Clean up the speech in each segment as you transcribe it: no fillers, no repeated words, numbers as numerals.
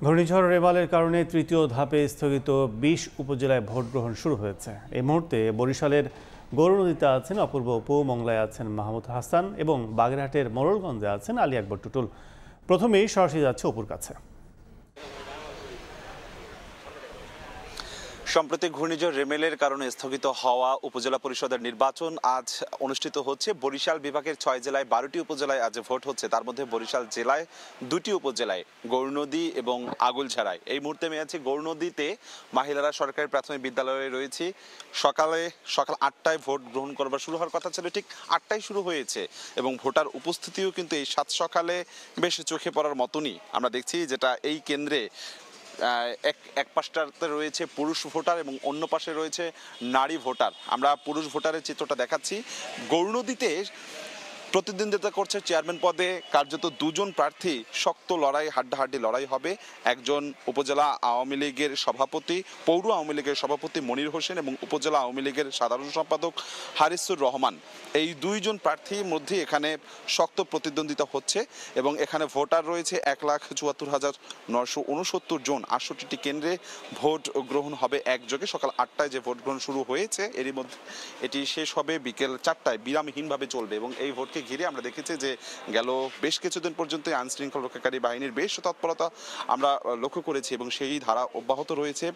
ঘূর্ণিঝড় রেমালের কারণে তৃতীয় ধাপে স্থগিত ২০ উপজেলায় ভোট গ্রহণ শুরু হয়েছে। এই মুহূর্তে বরিশালের গৌরনদীতে আছেন অপূর্ব অপু, মংলায় আছেন মাহমুদ হাসান এবং বাগেরহাটের মোড়লগঞ্জে আছেন আলী আকবর টুটুল। প্রথমেই সরাসরি যাচ্ছে অপুর কাছে। সম্প্রতি ঘূর্ণিঝড় রেমেলের কারণে স্থগিত হওয়া উপজেলা পরিষদের নির্বাচন আজ অনুষ্ঠিত হচ্ছে। বরিশাল বিভাগের ৬ জেলায় ১২টি উপজেলায় আজ ভোট হচ্ছে। তার মধ্যে বরিশাল জেলায় ২টি উপজেলায় গৌরনদী এবং আগুলঝাড়ায়। এই মুহূর্তে আমি আছি গৌরনদীতে, মহিলারা সরকারি প্রাথমিক বিদ্যালয়ে রয়েছি। সকাল ৮টায় ভোট গ্রহণ করবার শুরু হওয়ার কথা ছিল, ঠিক ৮টায় শুরু হয়েছে এবং ভোটার উপস্থিতিও কিন্তু এই সাত সকালে বেশ চোখে পড়ার মতনই আমরা দেখছি। যেটা এই কেন্দ্রে এক পাশটাতে রয়েছে পুরুষ ভোটার এবং অন্য পাশে রয়েছে নারী ভোটার। আমরা পুরুষ ভোটারের চিত্রটা দেখাচ্ছি। গৌরনদীতে প্রতিদ্বন্দ্বিতা করছে চেয়ারম্যান পদে কার্যত দুজন প্রার্থী। শক্ত লড়াই, হাড্ডাহাড্ডি লড়াই হবে। একজন উপজেলা আওয়ামী লীগের সভাপতি, পৌর আওয়ামী লীগের সভাপতি মনির হোসেন এবং উপজেলা আওয়ামী লীগের সাধারণ সম্পাদক হারিসুর রহমান। এই দুইজন প্রার্থীর মধ্যে এখানে শক্ত প্রতিদ্বন্দ্বিতা হচ্ছে এবং এখানে ভোটার রয়েছে ১,৭৪,৯৬৯ জন। ৬৮টি কেন্দ্রে ভোট গ্রহণ হবে একযোগে। সকাল ৮টায় যে ভোট গ্রহণ শুরু হয়েছে, এরই মধ্যে এটি শেষ হবে বিকেল ৪টায়, বিরামহীনভাবে চলবে। এবং এই ভোটকে ঘিরে আমরা দেখেছি যে গেল বেশ কিছুদিন পর্যন্ত আইন শৃঙ্খলা রক্ষাকারী বাহিনীর বেশ তৎপরতা আমরা লক্ষ্য করেছি এবং সেই ধারা অব্যাহত রয়েছে।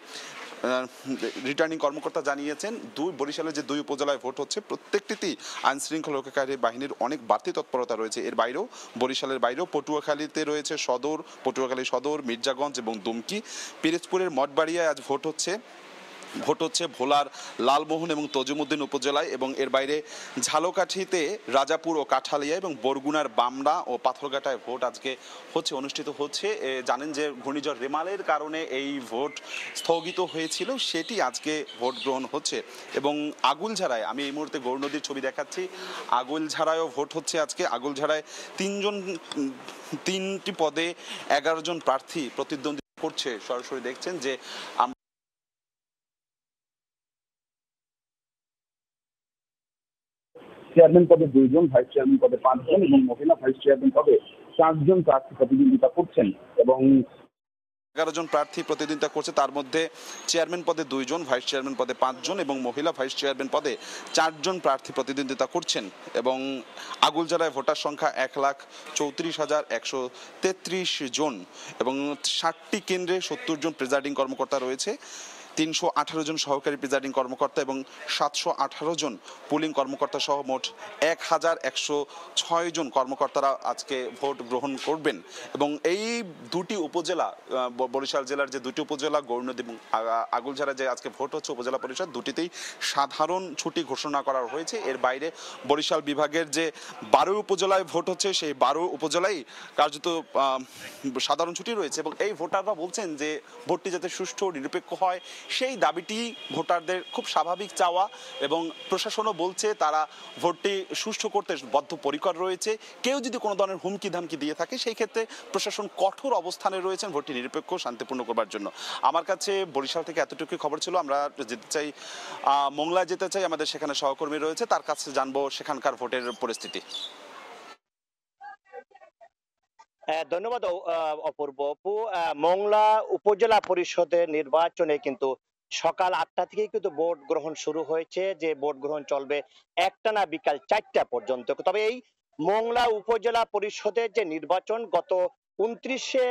রিটার্নিং কর্মকর্তা জানিয়েছেন বরিশালের যে ২ উপজেলায় ভোট হচ্ছে প্রত্যেকটিতেই আইন শৃঙ্খলা রক্ষাকারী বাহিনীর অনেক বাড়তি তৎপরতা রয়েছে। এর বাইরেও বরিশালের বাইরেও পটুয়াখালীতে রয়েছে পটুয়াখালী সদর, মির্জাগঞ্জ এবং দুমকি। পিরোজপুরের মঠবাড়িয়ায় আজ ভোট হচ্ছে ভোলার লালমোহন এবং তজুমুদ্দিন উপজেলায় এবং এর বাইরে ঝালকাঠিতে রাজাপুর ও কাঠালিয়া এবং বরগুনার বামরা ও পাথরঘাটায় ভোট আজকে অনুষ্ঠিত হচ্ছে। জানেন যে ঘূর্ণিঝড় রেমালের কারণে এই ভোট স্থগিত হয়েছিল, সেটি আজকে ভোট গ্রহণ হচ্ছে। এবং আগুলঝাড়ায়, আমি এই মুহূর্তে গৌরনদীর ছবি দেখাচ্ছি, আগুলঝাড়ায়ও ভোট হচ্ছে আজকে। আগুলঝাড়ায় 3টি পদে 11 জন প্রার্থী প্রতিদ্বন্দ্বিতা করছে। সরাসরি দেখছেন যে চেয়ারম্যান পদে 2 জন, ভাইস চেয়ারম্যান পদে 5 জন এবং মহিলা ভাইস চেয়ারম্যান পদে 4 জন প্রার্থী প্রতিদ্বন্দ্বিতা করছেন। এবং 11 জন প্রার্থী প্রতিদ্বন্দ্বিতা করছে। তার মধ্যে চেয়ারম্যান পদে 2 জন, ভাইস চেয়ারম্যান পদে 5 জন এবং মহিলা ভাইস চেয়ারম্যান পদে 4 জন প্রার্থী প্রতিদ্বন্দ্বিতা করছেন। এবং আগুলঝাড়ায় ভোটার সংখ্যা 1,34,133 জন এবং 60টি কেন্দ্রে 70 জন প্রিজাইডিং কর্মকর্তা রয়েছে, 318 জন সহকারী প্রিজাইডিং কর্মকর্তা এবং 718 জন পুলিং কর্মকর্তা সহ মোট 1,106 জন কর্মকর্তারা আজকে ভোট গ্রহণ করবেন। এবং এই দুটি উপজেলা, বরিশাল জেলার যে 2টি উপজেলা গৌরনদী এবং আগুলঝাড়া যে আজকে ভোট হচ্ছে উপজেলা পরিষদ, দুটিতেই সাধারণ ছুটি ঘোষণা করা হয়েছে। এর বাইরে বরিশাল বিভাগের যে 12 উপজেলায় ভোট হচ্ছে, সেই 12 উপজেলায় কার্যত সাধারণ ছুটি রয়েছে। এবং এই ভোটাররা বলছেন যে ভোটটি যাতে সুষ্ঠু নিরপেক্ষ হয়, সেই দাবিটি ভোটারদের খুব স্বাভাবিক চাওয়া এবং প্রশাসনও বলছে তারা ভোটটি সুষ্ঠু করতে বদ্ধপরিকর রয়েছে। কেউ যদি কোনো ধরনের হুমকি ধামকি দিয়ে থাকে, সেই ক্ষেত্রে প্রশাসন কঠোর অবস্থানে রয়েছেন ভোটটি নিরপেক্ষ শান্তিপূর্ণ করবার জন্য। আমার কাছে বরিশাল থেকে এতটুকুই খবর ছিল। আমরা যেতে চাই মংলায়, যেতে চাই, আমাদের সেখানে সহকর্মী রয়েছে, তার কাছে জানবো সেখানকার ভোটের পরিস্থিতি। ধন্যবাদ অপূর্ব অপু। মংলা উপজেলা পরিষদের নির্বাচনে কিন্তু সকাল 8টা থেকেই কিন্তু ভোট গ্রহণ শুরু হয়েছে, যে ভোট গ্রহণ চলবে একটানা বিকাল 4টা পর্যন্ত। তবে এই মংলা উপজেলা পরিষদের যে নির্বাচন গত 29শে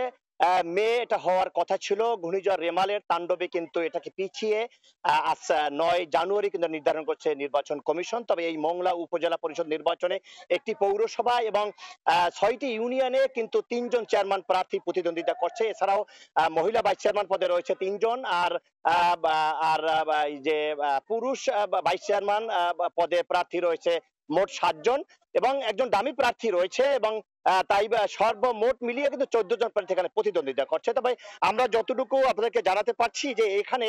মে এটা হওয়ার কথা ছিল, ঘূর্ণিঝড় রেমালের তাণ্ডবে কিন্তু এটাকে পিছিয়ে আজ 9 জানুয়ারি কিন্তু নির্ধারণ করছে নির্বাচন কমিশন। তবে এই মংলা উপজেলা পরিষদ নির্বাচনে একটি পৌরসভা এবং 6টি ইউনিয়নে কিন্তু 3 জন চেয়ারম্যান প্রার্থী প্রতিদ্বন্দ্বিতা করছে। এছাড়াও মহিলা ভাইস চেয়ারম্যান পদে রয়েছে 3 জন, আর এই যে পুরুষ ভাইস চেয়ারম্যান পদে প্রার্থী রয়েছে মোট 7 জন এবং একজন দামি প্রার্থী রয়েছে। এবং তাই সর্বমোট মিলিয়ে কিন্তু 14 জন প্রার্থী এখানে প্রতিদ্বন্দ্বিতা করছে। তবে আমরা যতটুকু আপনাদেরকে জানাতে পারছি যে এখানে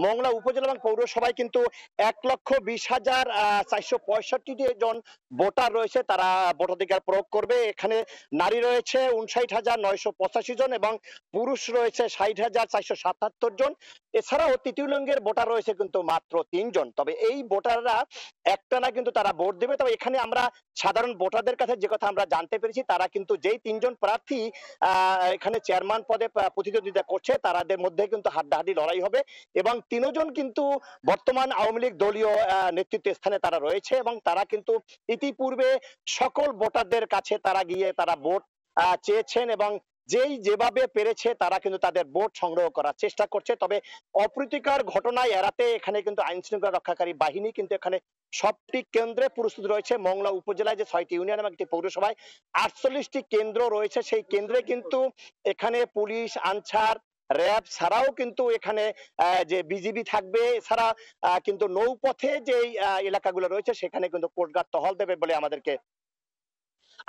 মংলা উপজেলা এবং পৌরসভায় কিন্তু 1,20,465 জন ভোটার রয়েছে, তারা ভোটাধিকার প্রয়োগ করবে। এখানে নারী রয়েছে 59,985 জন এবং পুরুষ রয়েছে 60,477 জন। এছাড়াও তৃতীয় লিঙ্গের ভোটার রয়েছে কিন্তু মাত্র 3 জন। তবে এই ভোটাররা একটানা কিন্তু তারা ভোট দেবে। তবে এখানে আমরা সাধারণ ভোটারদের কাছে যে কথা আমরা জানতে পেরেছি, তারা কিন্তু যেই 3 জন প্রার্থী এখানে চেয়ারম্যান পদে প্রতিদ্বন্দ্বিতা করছে, তাদের মধ্যে কিন্তু হাড্ডাহাড্ডি লড়াই হবে এবং 3 জন কিন্তু বর্তমান আওয়ামী লীগ দলীয় নেতৃত্ব স্থানে তারা রয়েছে এবং তারা কিন্তু ইতিপূর্বে সকল ভোটারদের কাছে তারা গিয়ে তারা ভোট চেয়েছেন এবং যেভাবে পেরেছে তারা কিন্তু তাদের ভোট সংগ্রহ করার চেষ্টা করছে। তবে অপ্রীতিকর ঘটনা এড়াতে এখানে কিন্তু আইন শৃঙ্খলা রক্ষাকারী বাহিনী কিন্তু এখানে সবটি কেন্দ্রে প্রস্তুত রয়েছে। মংলা উপজেলায় যে 6টি ইউনিয়ন এবং একটি পৌরসভায় 48টি কেন্দ্র রয়েছে, সেই কেন্দ্রে কিন্তু এখানে পুলিশ, আনসার, র্যাব ছাড়াও কিন্তু এখানে যে বিজিবি থাকবে। এছাড়া কিন্তু নৌপথে যে এলাকাগুলো রয়েছে সেখানে কিন্তু কোস্টগার্ড টহল দেবে বলে আমাদেরকে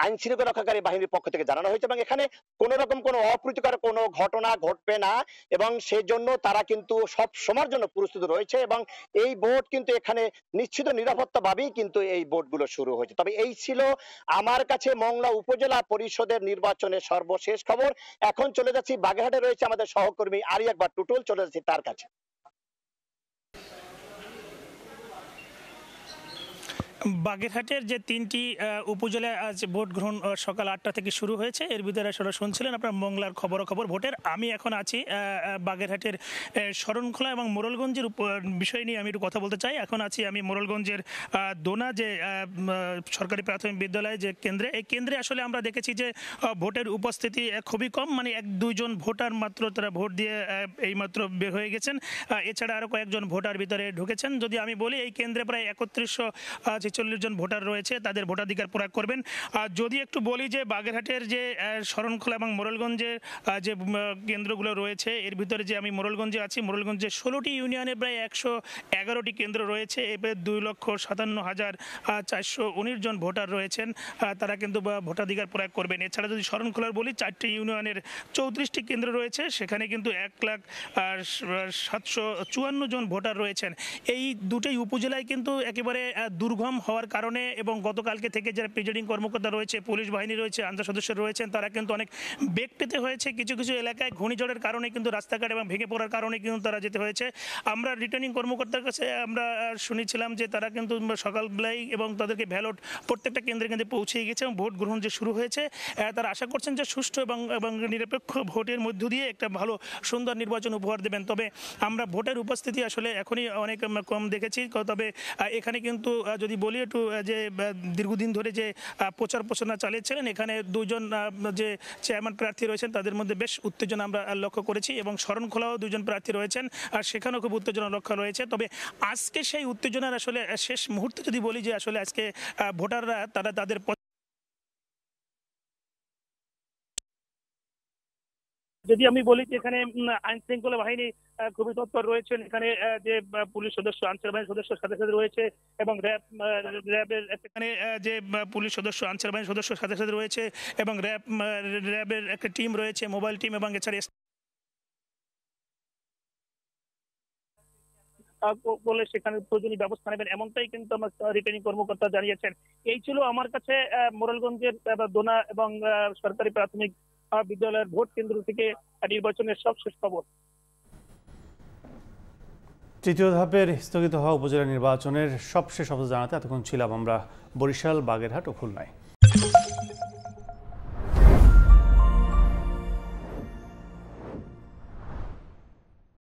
আইন শৃঙ্খলা রক্ষাকারী বাহিনীর পক্ষ থেকে জানানো হয়েছে এবং এখানে কোন রকম কোনো অপ্রীতিকর কোনো ঘটনা ঘটবে না এবং সেই জন্য তারা কিন্তু সব সময়ের জন্য প্রস্তুত রয়েছে এবং এই ভোট কিন্তু এখানে নিশ্চিত নিরাপত্তা ভাবেই কিন্তু এই ভোটগুলো শুরু হয়েছে। তবে এই ছিল আমার কাছে মংলা উপজেলা পরিষদের নির্বাচনের সর্বশেষ খবর। এখন চলে যাচ্ছি বাগেরহাটে রয়েছে আমাদের সহকর্মী আলী আকবর টুটুল, চলে যাচ্ছি তার কাছে। বাগেরহাটের যে 3টি উপজেলায় আজ ভোট গ্রহণ সকাল 8টা থেকে শুরু হয়েছে, এর ভিতরে আসলে শুনছিলেন আপনার মংলার খবর ভোটের। আমি এখন আছি বাগেরহাটের শরণখোলা এবং মোড়লগঞ্জের বিষয় নিয়ে আমি একটু কথা বলতে চাই। এখন আছি আমি মোড়লগঞ্জের দোনা যে সরকারি প্রাথমিক বিদ্যালয় যে কেন্দ্রে, এই কেন্দ্রে আসলে আমরা দেখেছি যে ভোটের উপস্থিতি খুবই কম, মানে 1-2 জন ভোটার মাত্র তারা ভোট দিয়ে এইমাত্র বের হয়ে গেছেন। এছাড়া আরও কয়েকজন ভোটার ভিতরে ঢুকেছেন। যদি আমি বলি এই কেন্দ্রে প্রায় 3140 জন ভোটার রয়েছে, তাদের ভোটাধিকার প্রয়োগ করবেন। যদি একটু বলি যে বাগেরহাটের যে শরণখোলা এবং মোড়লগঞ্জের যে কেন্দ্রগুলো রয়েছে, এর ভিতরে যে আমি মোড়লগঞ্জে আছি, মোড়লগঞ্জে 16টি ইউনিয়নে প্রায় 111টি কেন্দ্র রয়েছে। এবার 2,57,419 জন ভোটার রয়েছেন, তারা কিন্তু ভোটাধিকার প্রয়োগ করবেন। এছাড়া যদি শরণখোলার বলি 4টি ইউনিয়নের 34টি কেন্দ্র রয়েছে, সেখানে কিন্তু 1,07,54 জন ভোটার রয়েছেন। এই দুটোই উপজেলায় কিন্তু একেবারে দুর্গম হওয়ার কারণে এবং গতকালকে থেকে যারা প্রিজাইডিং কর্মকর্তা রয়েছে, পুলিশ বাহিনী রয়েছে, আনসার সদস্য রয়েছেন, তারা কিন্তু অনেক বেগ পেতে হয়েছে। কিছু কিছু এলাকায় ঘূর্ণিঝড়ের কারণে কিন্তু রাস্তাঘাট এবং ভেঙে পড়ার কারণে কিন্তু তারা যেতে হয়েছে। আমরা রিটার্নিং কর্মকর্তার কাছে আমরা শুনেছিলাম যে তারা কিন্তু সকালবেলায় এবং তাদেরকে ব্যালট প্রত্যেকটা কেন্দ্রে কিন্তু পৌঁছে গেছে এবং ভোট গ্রহণ যে শুরু হয়েছে, তারা আশা করছেন যে সুষ্ঠু এবং নিরপেক্ষ ভোটের মধ্য দিয়ে একটা ভালো সুন্দর নির্বাচন উপহার দেবেন। তবে আমরা ভোটের উপস্থিতি আসলে এখনই অনেক কম দেখেছি। তবে এখানে কিন্তু যদি বলি একটু যে দীর্ঘদিন ধরে যে প্রচার প্রচারণা চালিয়েছিলেন, এখানে 2 জন যে চেয়ারম্যান প্রার্থী রয়েছেন তাদের মধ্যে বেশ উত্তেজনা আমরা লক্ষ্য করেছি এবং শরণখোলাও 2 জন প্রার্থী রয়েছেন, আর সেখানেও খুব উত্তেজনা লক্ষ্য রয়েছে। তবে আজকে সেই উত্তেজনার আসলে শেষ মুহূর্তে যদি বলি যে আসলে আজকে ভোটাররা তারা তাদের যদি আমি বলি যে এখানে আইন শৃঙ্খলা বাহিনী খুবই তৎপর রয়েছেন। এখানে যে পুলিশ সদস্য, আনসার বাহিনীর সদস্য সাথে সাথে রয়েছে এবং র্যাবের এখানে যে পুলিশ সদস্য, আনসার বাহিনীর সদস্য সাথে সাথে রয়েছে এবং র্যাবের একটা টিম রয়েছে, মোবাইল টিম, এবং এছাড়া বলে সেখানে প্রয়োজনীয় ব্যবস্থা নেবেন, এমনটাই কিন্তু আমার রিটার্নিং কর্মকর্তা জানিয়েছেন। এই ছিল আমার কাছে মোড়লগঞ্জের দোনা এবং সরকারি প্রাথমিক বিদ্যালয়ের ভোট কেন্দ্র থেকে নির্বাচনের সবশেষ খবর। তৃতীয় ধাপের স্থগিত হওয়া উপজেলা নির্বাচনের সবশেষ খবর জানাতে এতক্ষণ ছিলাম আমরা বরিশাল, বাগেরহাট ও খুলনায়।